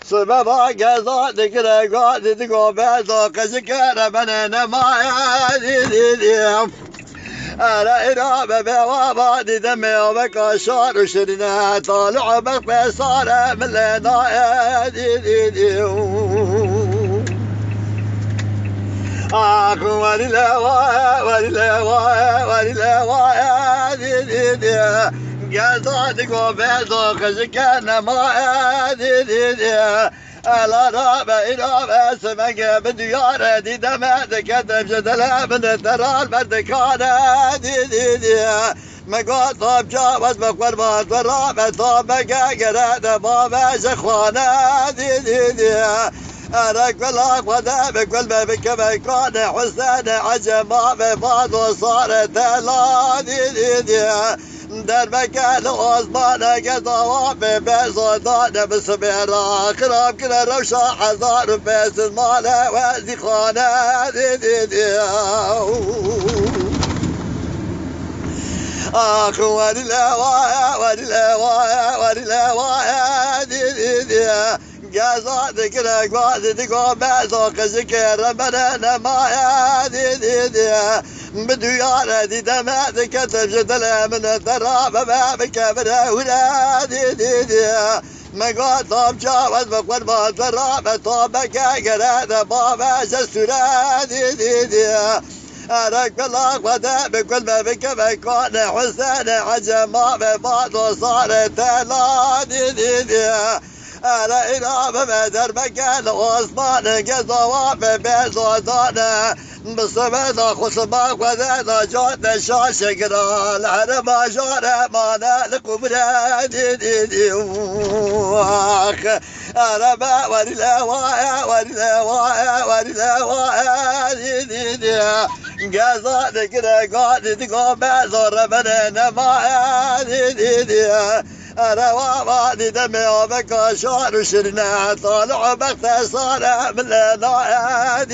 سبب قضا ذكر قاد تقو بذوق ذكر بننا ما أنا إرابة بوابا دمي وبكاشار وشرنا طالع بقصار من لنا أخو ولله قصدك وبيضك زكانا ما ألا رابع إرابة سمك بديارة دي دمادك كتب جدلا من ترى البردكانة مقال طاب جاوز بقربات والرابع طابك قرأت بابا زخوانا أنا كل أخوة بكل بك بكون حسن عجما بفاض وصارت لا دربك الأصبان قضوا ببزودان بسبير آخر كل روشا حزار بس المال وزي خانة أخو قصد ذكرك وعدتك وبعثك ذكر بنانا ما بديارة دي دماتك تجدل من التراب بابك بناونا مقال طاب جاوز بقربات الرابع طابك قرأت بابا جسونا أنا كل أخوة بكل ما بك بكون حسن عجما ببعض وصارت لا أنا إرابة بدر مكان عثمان قضوا ببيزودان بصمد خصما وذا جود شاشقنا العرب جارة مانا لكبرى أنا قصد ذكرك قاد تقوم بزور بننا ما أنا وابادي دمي وبكاشار وشرنا طالع باختصار من لنا